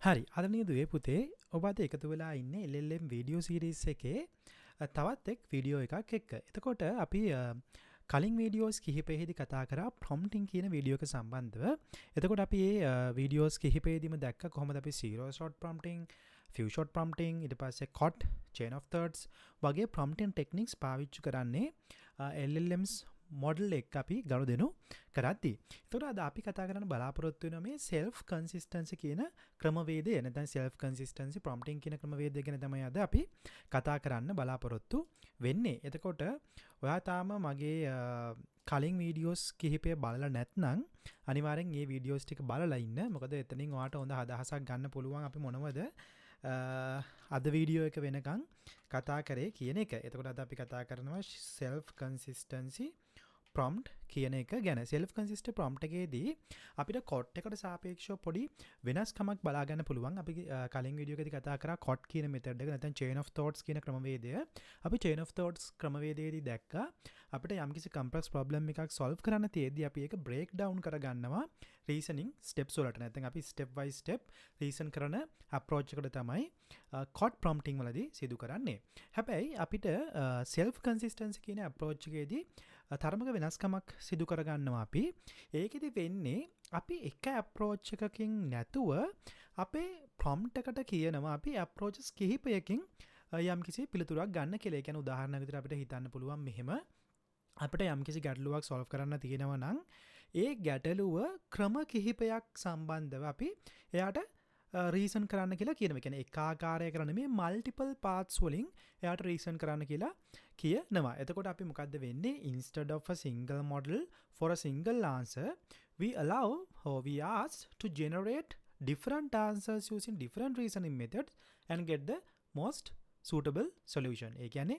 හරි අදනය දුවේ පුතේ ඔබ අද එකතු වෙලා ඉන්න LLM වීඩියෝ සීරීස් එකේ තවත් එක් වීඩියෝ එකක් එක්ක. එතකොට අපි කලින් වීඩියෝස් කිහිපෙහිදි කතා කරා ප්‍රොම්ප්ටිං කියන වීඩියෝ එක සම්බන්ධව. එතකොට අපි මේ වීඩියෝස් කිහිපෙහිදීම දැක්ක කොහොමද අපි zero shot prompting, few shot prompting, ඊට පස්සේ COT, chain of thirds වගේ prompting techniques පාවිච්චි කරන්නේ LLMs මොඩල් එක් අපි ගනුදෙනු කරද්දී. එතකොට අද අපි කතා කරන්න බලාපොරොත්තු වෙනවා මේ self consistency කියන ක්‍රමවේදය. නැත්නම් self consistency prompting කියන ක්‍රමවේදය ගැන තමයි අද අපි කතා කරන්න බලාපොරොත්තු වෙන්නේ. එතකොට ඔයා තාම මගේ කලින් වීඩියෝස් කිහිපය බලලා නැත්නම් අනිවාර්යෙන් මේ වීඩියෝස් ටික බලලා ඉන්න. මොකද එතනින් ඔයාට හොඳ අදහසක් ගන්න පුළුවන් අපි මොනවද අද වීඩියෝ එක වෙනකන් කතා කරේ කියන එක. එතකොට අද අපි කතා කරනවා self consistency prompt කියන එක ගැන. self consistent prompt එකේදී අපිට COT එකට සාපේක්ෂව පොඩි වෙනස්කමක් බලා ගන්න පුළුවන්. අපි කලින් වීඩියෝ එකේදී කතා කරා COT කියන method එක නැත්නම් chain of thoughts කියන ක්‍රමවේදය. අපි chain of thoughts ක්‍රමවේදයේදී දැක්කා අපිට යම්කිසි complex problem එකක් solve කරන්න තියෙද්දී අපි ඒක break down කරගන්නවා reasoning steps වලට. නැත්නම් අපි step by step reason කරන approach එකට තමයි COT prompting වලදී සිදු කරන්නේ. හැබැයි අපිට self consistency කියන approach එකේදී තරමක වෙනස්කමක් සිදු කරගන්නවා අපි. ඒකෙදි වෙන්නේ අපි එක approach එකකින් නැතුව අපේ prompt එකට කියනවා අපි approaches කිහිපයකින් යම්කිසි පිළිතුරක් ගන්න කියලා. ඒ කියන්නේ උදාහරණයක් විදිහට අපිට හිතන්න පුළුවන් මෙහෙම අපිට යම්කිසි ගැටලුවක් solve කරන්න තියෙනවා නම් ඒ ගැටලුව ක්‍රම කිහිපයක් සම්බන්ධව අපි එයාට රීසන් කරන්න කියලා කියනවා. කියන්නේ එක ආකාරයක කරන මේ multiple paths වලින් එයාට රීසන් කරන්න කියලා කියනවා. එතකොට අපි මොකද්ද වෙන්නේ? Instead of a single model for a single answer, we allow or we ask to generate different answers using different reasoning methods and get the most suitable solution. ඒ කියන්නේ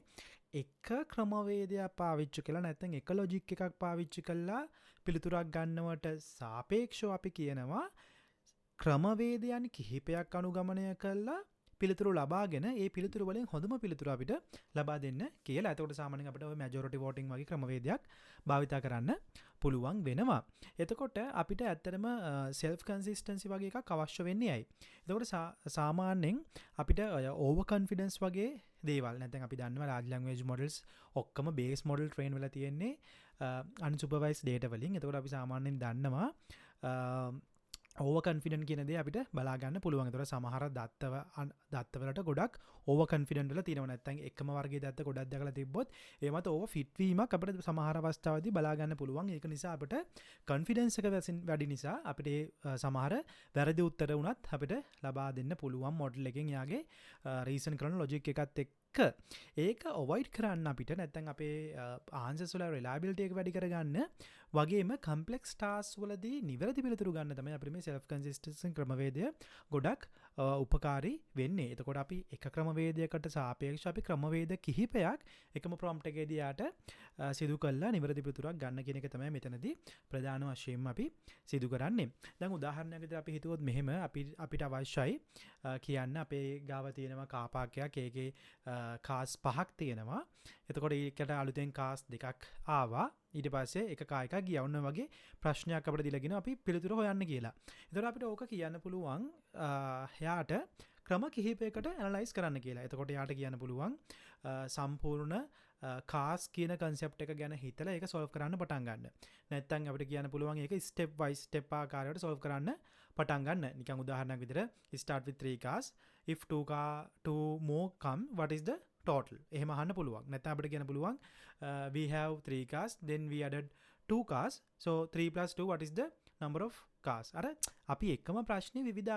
එක ක්‍රමවේදයක් පාවිච්චි කළා නැත්නම් එක logic එකක් පාවිච්චි කළා පිළිතුරක් ගන්නවට සාපේක්ෂව අපි කියනවා ක්‍රමවේදයන් කිහිපයක් අනුගමනය කළා පිළිතුරු ලබාගෙන ඒ පිළිතුරු වලින් හොඳම පිළිතුර අපිට ලබා දෙන්න කියලා. එතකොට සාමාන්‍යයෙන් අපිට ඔය majority voting වගේ ක්‍රමවේදයක් භාවිතා කරන්න පුළුවන් වෙනවා. එතකොට අපිට ඇත්තටම self consistency වගේ එකක් අවශ්‍ය වෙන්නේ ඇයි? එතකොට සාමාන්‍යයෙන් අපිට over confidence වගේ දේවල් නැත්නම් අපි දන්නවා large language models ඔක්කොම base model train වෙලා තියෙන්නේ unsupervised data වලින්. එතකොට අපි සාමාන්‍යයෙන් දන්නවා ඕවර් කොන්ෆිඩන්ට් කියන දේ අපිට බලා ගන්න පුළුවන්. ඒතර සමහර දත්ත වලට ගොඩක් ඕවර් කොන්ෆිඩන්ට් වෙලා තියෙනවා. නැත්නම් එකම වර්ගයේ දත්ත ගොඩක් දැකලා තිබ්බොත් ඒ මත ඕවර් ෆිට වීමක් අපිට සමහර අවස්ථාවලදී බලා ගන්න පුළුවන්. ඒක නිසා අපිට කොන්ෆිඩන්ස් එක වැඩි නිසා අපිට සමහර වැරදි උත්තර වුණත් අපිට ලබා දෙන්න පුළුවන් මොඩල් එකෙන් යාගේ රීසන් කරන ලොජික් එකත් එක්ක. ඒක අවොයිඩ් කරන්න අපිට නැත්නම් අපේ ආන්සර්ස් වල රිලයබිලිටි එක වැඩි කරගන්න වගේම කම්ප්ලෙක්ස් ටාස්ක් වලදී නිවැරදි පිළිතුරු ගන්න තමයි අපිට මේ self consistency ක්‍රමවේදය ගොඩක් උපකාරී වෙන්නේ. එතකොට අපි එක ක්‍රමවේදයකට සාපේක්ෂව අපි ක්‍රමවේද කිහිපයක් එකම prompt එකේදී යාට සිදු කළා නිවැරදි පිළිතුරක් ගන්න කියන එක තමයි මෙතනදී ප්‍රධාන වශයෙන්ම අපි සිදු කරන්නේ. දැන් උදාහරණයක් විදිහට අපි හිතුවොත් මෙහෙම අපිට අවශ්‍යයි කියන්න අපේ ගාව තියෙනවා කාර් පාර්කයක් ඒකේ කාස් 5ක් තියෙනවා. එතකොට ඒකට අලුතෙන් කාස් 2ක් ආවා. ඊට පස්සේ එක කා එකක් ගියා. ඔන්න වගේ ප්‍රශ්නයක් අපිට දීලා අපි පිළිතුර හොයන්න කියලා. එතකොට අපිට ඕක කියන්න පුළුවන් එයාට ක්‍රම කිහිපයකට ඇනලයිස් කරන්න කියලා. එතකොට එයාට කියන්න පුළුවන් සම්පූර්ණ කාස් කියන concept එක ගැන හිතලා ඒක solve කරන්න පටන් ගන්න. නැත්නම් අපිට කියන්න පුළුවන් ඒක step by step ආකාරයට solve කරන්න පටන් ගන්න. නිකන් උදාහරණයක් විදිහට start with 3 cars, if 2 more come, what is the total? එහෙම අහන්න පුළුවන්. නැත්නම් අපිට කියන්න පුළුවන් we have 3 cars, then we added 2 cars, so 3 plus 2, what is the number of cars? අර අපි එකම ප්‍රශ්නේ විවිධ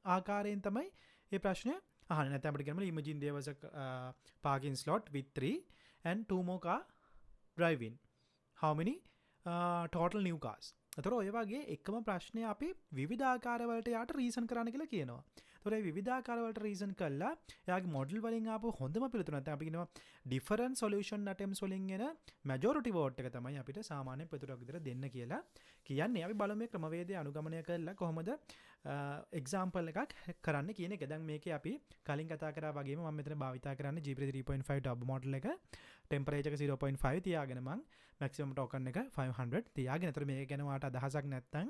ආකාරයෙන් තමයි මේ ප්‍රශ්නය අහන්නේ. නැත්නම් අපිට කියන්න imagine there was a parking slot with 3 and 2 more car drive in. How many total new cars? එතකොට ඔය වගේ එකම ප්‍රශ්නය අපි විවිධ ආකාරවලට යාට රීසන් කරන්න කියලා කියනවා. එතකොට මේ විවිධ ආකාරවලට රීසන් කළා එයාගේ මොඩල් වලින් ආපු හොඳම පිළිතුර නැත්නම් අපි කියනවා different solution attempts වලින් එන majority vote එක තමයි අපිට සාමාන්‍ය පිළිතුරක් විතර දෙන්න කියලා කියන්නේ. අපි බලමු මේ ක්‍රමවේදය අනුගමනය කරලා කොහොමද example එකක් කරන්න කියන එක. දැන් මේකේ අපි කලින් කතා කරා වගේම මම මෙතන භාවිතා කරන්නේ GPT 3.5 ටබ් මොඩල් එක. temperature එක 0.5 තියාගෙන මම maximum token එක 500 තියාගෙන. ඒතර මේක ගැන ඔයාලට අදහසක් නැත්නම්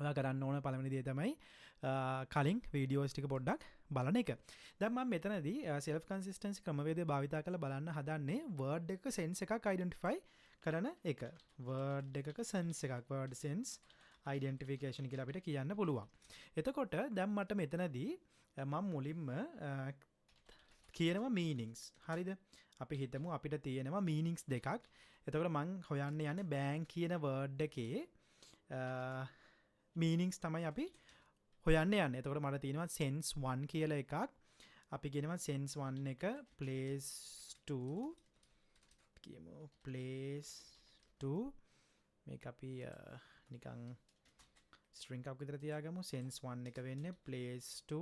ඔයා කරන්න ඕන පළවෙනි දේ තමයි කලින් වීඩියෝස් ටික පොඩ්ඩක් බලන එක. දැන් මම මෙතනදී self consistency ක්‍රමවේදය භාවිතා කරලා බලන්න හදන්නේ word එක sense එකක් identify කරන එක. word එකක sense එකක් word sense identification කියලා අපිට කියන්න පුළුවන්. එතකොට දැන් මට මෙතනදී මම මුලින්ම කියනවා meanings. හරිද? අපි හිතමු අපිට තියෙනවා meanings දෙකක්. එතකොට මම හොයන්න යන්නේ bank කියන word එකේ meanings තමයි අපි හොයන්න යන්නේ. එතකොට මට තියෙනවා sense 1 කියලා එකක්. අපි කියනවා sense 1 එක place to කියමු place to මේක අපි නිකන් string එකක් විතර තියාගමු. sense 1 එක වෙන්නේ place to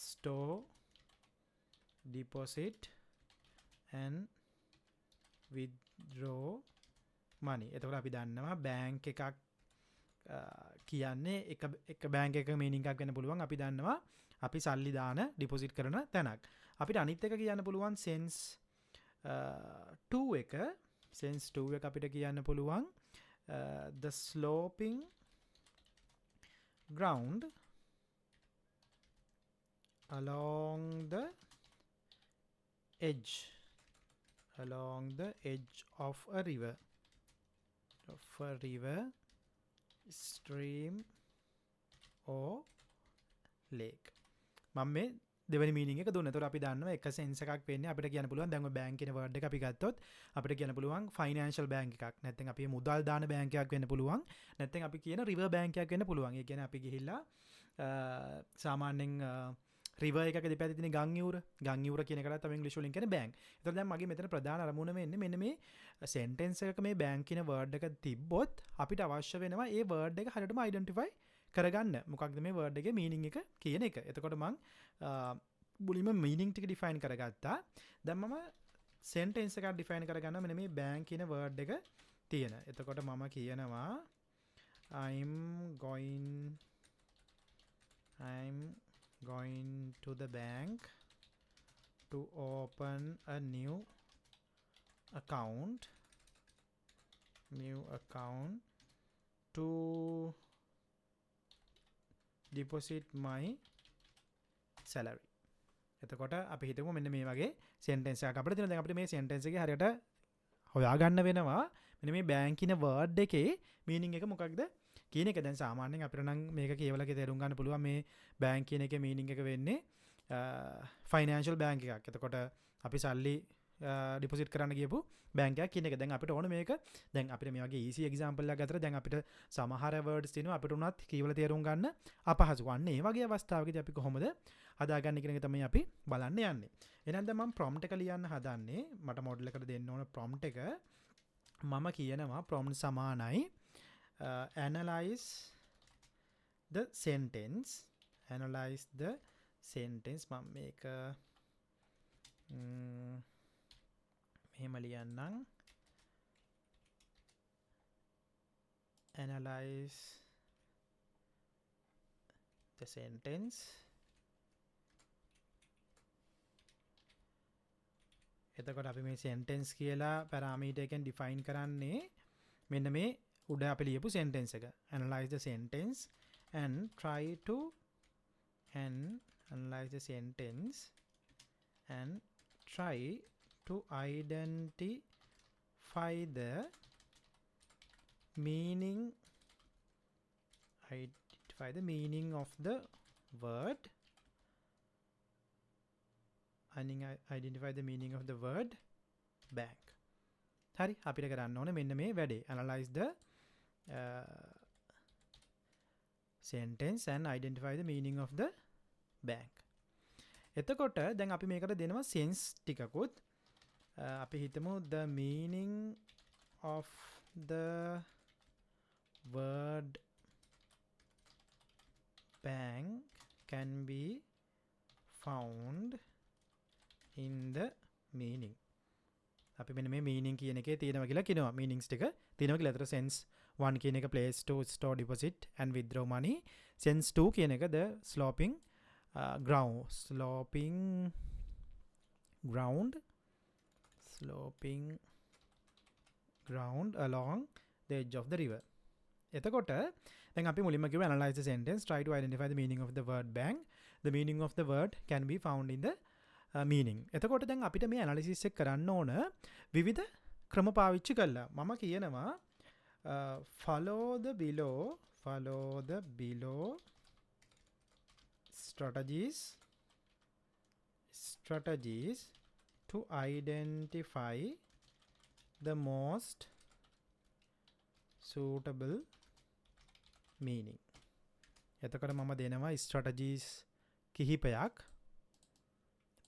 store deposit and withdraw money. එතකොට අපි දන්නවා bank එකක් කියන්නේ එක බෑන්ක් එකක මීනින්ග් එකක් වෙන්න පුළුවන්. අපි දන්නවා අපි සල්ලි දාන ඩිපොසිට් කරන තැනක්. අපිට අනිත් එක කියන්න පුළුවන් sense 2 එක. sense 2 එක අපිට කියන්න පුළුවන් the sloping ground along the edge of a river stream or lake. මම මේ දෙවෙනි මීනින්ග් එක දුන්නා. ඒතකොට අපි දන්නවා එක සෙන්ස් එකක් වෙන්නේ අපිට කියන්න පුළුවන් දැන් ඔය බැංක් කියන වර්ඩ් එක අපි ගත්තොත් අපිට කියන්න පුළුවන් ෆයිනෑන්ෂල් බැංක් එකක්. නැත්නම් අපි මුදල් දාන බැංක් එකක් වෙන්න පුළුවන්. නැත්නම් අපි කියන රිවර් බැංක් එකක් වෙන්න පුළුවන්. ඒ කියන්නේ අපි ගිහිල්ලා සාමාන්‍යයෙන් රිවර් එකක දෙපැත්තේ තියෙන ගම් යුර කියන එකටත් අපි ඉංග්‍රීසි වලින් කියන්නේ බැංක්. ඒතකොට දැන් මගේ මෙතන ප්‍රධාන අරමුණ වෙන්නේ මෙන්න මේ සෙන්ටෙන්ස් එකක මේ බැංක් කියන වර්ඩ් එක තිබ්බොත් අපිට අවශ්‍ය වෙනවා ඒ වර්ඩ් එක හරියටම අයිඩෙන්ටිෆයි කරගන්න. මොකක්ද මේ වර්ඩ් එකේ මීනින්ග් එක කියන එක. එතකොට මම මුලින්ම මීනින්ග් ටික ඩිෆයින් කරගත්තා. දැන් මම සෙන්ටෙන්ස් එකක් ඩිෆයින් කරගන්නවා මෙන්න මේ බැංක් කියන වර්ඩ් එක තියෙන. එතකොට මම කියනවා I'm going to the bank to open a new account to deposit my salary. එතකොට අපි හිතමු මෙන්න මේ වගේ සෙන්ටෙන්ස් එකක් අපිට තියෙනවා. දැන් අපිට මේ සෙන්ටෙන්ස් එකේ හරියට හොයාගන්න වෙනවා මෙන්න මේ බැංක් කියන වර්ඩ් එකේ මීනින්ග් එක මොකක්ද කියන එක. දැන් සාමාන්‍යයෙන් අපිට නම් මේක කියවලා තේරුම් ගන්න පුළුවන් මේ බැංක් කියන එකේ මීනින්ග් එක වෙන්නේ ෆයිනෑන්ෂල් බැංක් එකක්. එතකොට අපි සල්ලි ඩිපොසිට් කරන්න ගියපු බැංක් එකක් කියන එක. දැන් අපිට ඕන මේක දැන් අපිට මේ වගේ ඊසි එක්සැම්පල් එකක් ගත්තට දැන් අපිට සමහර වර්ඩ්ස් තියෙනවා අපිට උනත් කියවලා තේරුම් ගන්න අපහසු. වන්නේ මේ වගේ අවස්ථාවකදී අපි කොහොමද හදාගන්නේ කියන එක තමයි අපි බලන්න යන්නේ. එහෙනම් දැන් මම prompt එක ලියන්න හදන්නේ. මට මොඩල් එකට දෙන්න ඕන prompt එක. මම කියනවා prompt සමානයි analyze the sentence මම මේක මෙහෙම ලියන්නම්. analyze the sentence. එතකොට අපි මේ sentence කියලා parameter එකෙන් define කරන්නේ මෙන්න මේ උඩ අපි ලියපු sentence එක. analyze the sentence and try to analyze the sentence and try to identify the meaning of the word bank. හරි අපිට කරන්න ඕනේ මෙන්න මේ වැඩේ. analyze the sentence and identify the meaning of the bank. එතකොට දැන් අපි මේකට දෙනවා sense ටිකකුත්. අපි හිතමු the meaning of the word bank can be found in the meaning. අපි මෙන්න මේ meaning කියන එකේ තියෙනවා කියලා කියනවා. meanings ටික තියෙනවා කියලා. අතර sense 1 කියන එක place to store deposit and withdraw money. sense 2 කියන එක the sloping ground along the edge of the river. එතකොට දැන් අපි මුලින්ම කිව්ව analyze the sentence, try to identify the meaning of the word bank. The meaning of the word can be found in the meaning. එතකොට දැන් අපිට මේ analysis එක කරන්න ඕන විවිධ ක්‍රම පාවිච්චි කරලා. මම කියනවා follow the below strategies to identify the most suitable meaning. එතකොට මම දෙනවා strategies කිහිපයක්.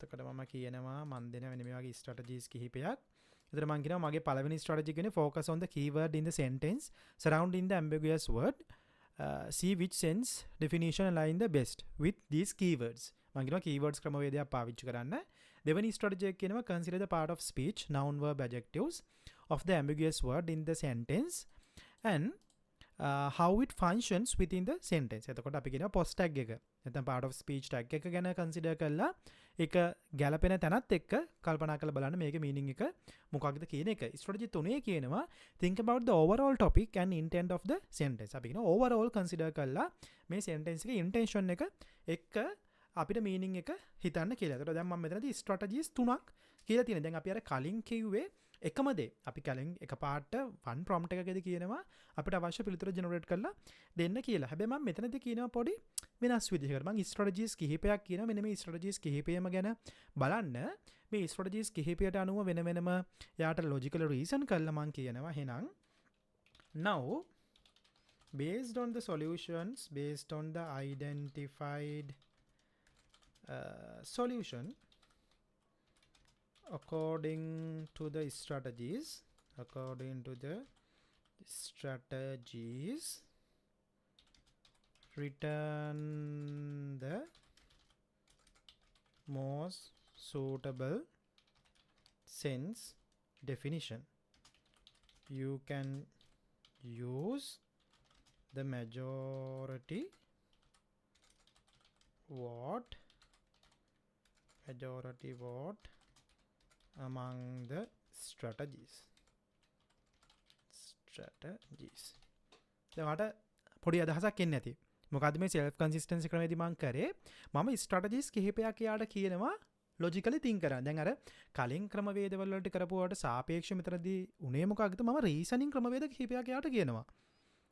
එතකොට මම කියනවා මම දෙන වෙන මේ වගේ strategies කිහිපයක්. එතකොට මම කියනවා මගේ පළවෙනි strategy කියන්නේ focus on the keyword in the sentence surrounding the ambiguous word. See which sense definition align the best with these keywords. මම කියනවා keywords ක්‍රමවේදයක් පාවිච්චි කරන්න. දෙවෙනි strategy එක කියනවා consider the part of speech, noun, verb, adjectives of the ambiguous word in the sentence and how it functions within the sentence. එතකොට අපි කියනවා post tag එක නැත්නම් part of speech tag එක ගැන consider කරලා ඒක ගැලපෙන තැනත් එක්ක කල්පනා කරලා බලන්න මේකේ meaning එක මොකක්ද කියන එක. strategy 3 කියනවා think about the overall topic and intent of the sentence. අපි කියනවා overall consider කරලා මේ sentence එකේ intention එක එක්ක අපිට meaning එක හිතන්න කියලා. ඒතකොට දැන් මම මෙතනදී strategies 3ක් කියලා තියෙනවා. දැන් අපි අර කලින් කිව්වේ එකම දේ. අපි කලින් එකපාරට one prompt එකකදී කියනවා අපිට අවශ්‍ය පිළිතුර generate කරලා දෙන්න කියලා. හැබැයි මම මෙතනදී කියනවා පොඩි වෙනස් විදිහකට. මම strategies කිහිපයක් කියනවා. මෙන්න මේ strategies කිහිපයම ගැන බලන්න. මේ strategies කිහිපයට අනුව වෙන වෙනම යාට logical reason කරලා මම කියනවා. එහෙනම් now based on the solutions, based on the identified solution according to the strategies, return the most suitable sense definition. You can use the majority vote among the strategies. දැන් පොඩි අදහසක් එන්නේ නැති. මොකද්ද මේ self consistency ක්‍රමයේදී මම කරේ? මම strategies කිහිපයක් යාට කියනවා logically think කරන්න. දැන් අර කලින් ක්‍රමවේදවල වලට කරපුවාට සාපේක්ෂව මෙතනදී උනේ මොකක්ද? මම reasoning ක්‍රමවේද කිහිපයක් යාට කියනවා.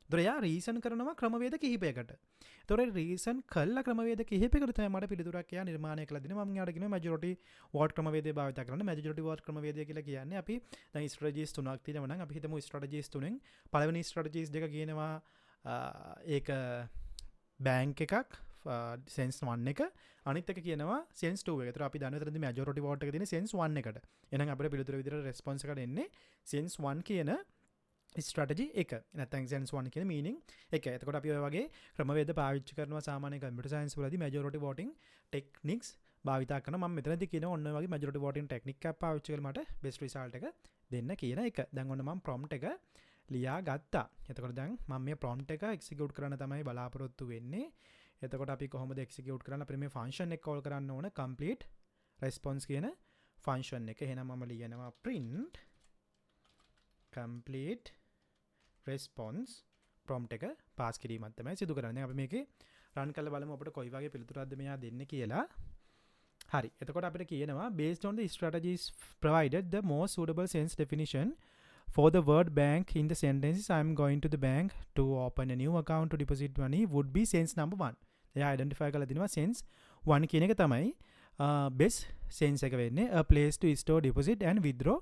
ඒතර යා reason කරනවා ක්‍රමවේද කිහිපයකට. ඒතර reason කළා ක්‍රමවේද කිහිපයකට තමයි මට පිළිතුරක් යා නිර්මාණය කළා දෙනවා. මම යාට කියනවා majority vote ක්‍රමවේදය භාවිත කරන්න. majority vote ක්‍රමවේදය කියලා කියන්නේ අපි දැන් strategies 3ක් තියෙනවා නම් අපි හිතමු strategies 3න් පළවෙනි strategies දෙක කියනවා ඒක bank එකක් sense 1 එක අනිත් එක කියනවා sense 2 එක. ඒතර අපි දන්නවා එතනදී majority vote එක තියෙන්නේ sense 1 එකට. එහෙනම් අපිට පිළිතුර විදිහට response එකට එන්නේ sense 1 කියන strategy එක. නැත්නම් sense 1 කියන meaning එක. එතකොට අපි ඔය වගේ ක්‍රමවේද පාවිච්චි කරනවා සාමාන්‍ය computer science වලදී majority voting techniques භාවිතා කරනවා. මම මෙතනදී කියනවා ඔන්න ඔය වගේ majority voting technique එකක් පාවිච්චි කරලා මට best result එක දෙන්න කියන එක. දැන් ඔන්න මම prompt එක ලියා ගත්තා. එතකොට දැන් මම මේ prompt එක execute කරන්න තමයි බලාපොරොත්තු වෙන්නේ. එතකොට අපි කොහොමද execute කරන්න? අපිට මේ function එක call කරන්න ඕන complete response කියන function එක. එහෙනම් මම ලියනවා print complete response prompt එක pass කිරීමක් තමයි සිදු කරන්නේ. අපි මේකේ run කරලා බලමු අපිට කොයි වගේ පිළිතුරක්ද මෙයා දෙන්නේ කියලා. හරි. එතකොට අපිට කියනවා based on the strategies provided the most suitable sense definition for the word bank in the sentences I am going to the bank to open a new account to deposit money would be sense number 1. එයා identify කරලා දිනවා sense 1 කියන එක තමයි best sense එක වෙන්නේ a place to store deposit and withdraw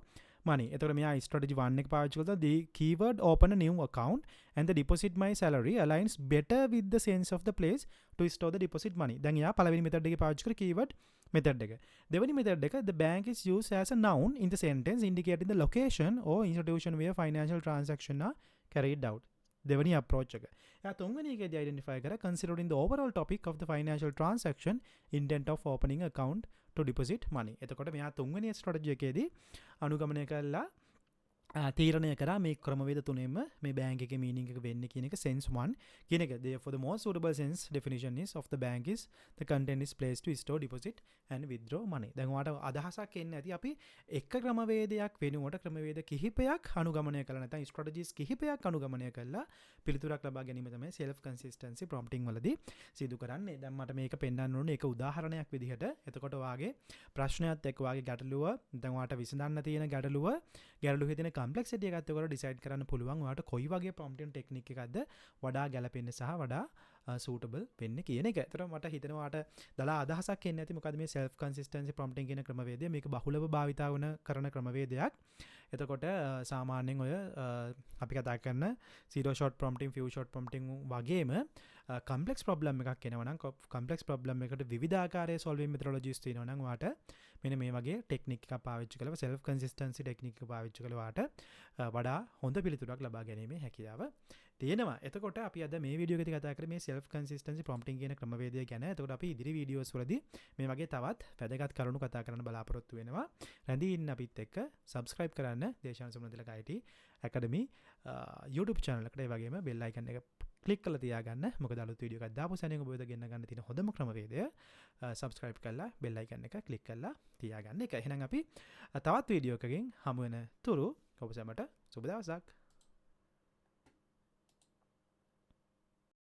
money. එතකොට මෙයා strategy 1 එක පාවිච්චි කළා the keyword open a new account and the deposit my salary aligns better with the sense of the place to store the deposit money. දැන් එයා පළවෙනි method එකේ පාවිච්චි කර keyword method එක. දෙවෙනි method එක the bank is used as a noun in the sentence indicating the location or institution where financial transactions are carried out. දෙවෙනි approach එක. එයා තුන්වෙනි එකේදී identify කරා considering the overall topic of the financial transaction intent of opening account to deposit money. එතකොට මෙයා තුන්වෙනි strategy එකේදී අනුගමනය කළා තීරණය කර මේ ක්‍රමවේද තුනෙම මේ බෑන්ක් එකේ මීනින් එක වෙන්නේ කියන එක sense 1 කියන එක. Therefore the most suitable sense definition is of the bank is the content is placed to store deposit and withdraw money. දැන් ඔයාලට අදහසක් එන්නේ නැති අපි එක ක්‍රමවේදයක් වෙනුවට ක්‍රමවේද කිහිපයක් අනුගමනය කරලා නැත්නම් ස්ට්‍රැටජිස් කිහිපයක් අනුගමනය කරලා පිළිතුරක් ලබා ගැනීම තමයි self consistency prompting වලදී සිදු කරන්නේ. දැන් මට මේක පෙන්වන්න ඕනේ ඒක උදාහරණයක් විදිහට. එතකොට වාගේ ප්‍රශ්නයත් එක්ක වාගේ ගැටලුව දැන් ඔයාලට විසඳන්න තියෙන ගැටලුවේ තියෙන කම්පලෙක්සිටි එකත් එක්ක ඩිසයිඩ් කරන්න පුළුවන් ඔයාලට කොයි වගේ ප්‍රොම්ප්ටින් ටෙක්නික් එකක්ද වඩා ගැලපෙන්නේ සහ වඩා සූටබල් වෙන්නේ කියන එක. ඒතර මට හිතෙනවා ඔයාලට දලා අදහසක් එන්නේ නැති මොකද මේ self consistency prompting කියන ක්‍රමවේදය මේක බහුලව භාවිතා කරන ක්‍රමවේදයක්. එතකොට සාමාන්‍යයෙන් ඔය අපි කතා කරන zero shot prompting few shot prompting වගේම complex problem එකක් එනවා නම් complex problem එකට විවිධාකාරයේ solving methodologies තියෙනවා නම් ඔයාලට මෙන්න මේ වගේ ටෙක්නික් එකක් පාවිච්චි කරලා self consistency ටෙක්නික් එක පාවිච්චි කරලා ඔයාලට වඩා හොඳ පිළිතුරක් ලබා ගැනීමේ හැකියාව තියෙනවා. එතකොට අපි අද මේ වීඩියෝ එකේදී කතා කරේ මේ self consistency prompting කියන ක්‍රමවේදය ගැන. එතකොට අපි ඉදිරි වීඩියෝස් වලදී මේ වගේ තවත් වැදගත් කරුණු කතා කරන්න බලාපොරොත්තු වෙනවා. රැඳී ඉන්න අපිත් එක්ක subscribe කරන්න Deshan සුමනතිලක IT Academy YouTube channel එකට. ඒ වගේම bell icon එක ක්ලික් කරලා තියාගන්න. මොකද අලුත් වීඩියෝ එකක් දාපු සැනින් ඔබ වෙත ගෙන්න ගන්න තියෙන හොඳම ක්‍රමවේදය subscribe කරලා bell icon එක ක්ලික් කරලා තියාගන්න එක. එහෙනම් අපි තවත් වීඩියෝ එකකින් හමු වෙන තුරු ඔබ සැමට සුබ දවසක්.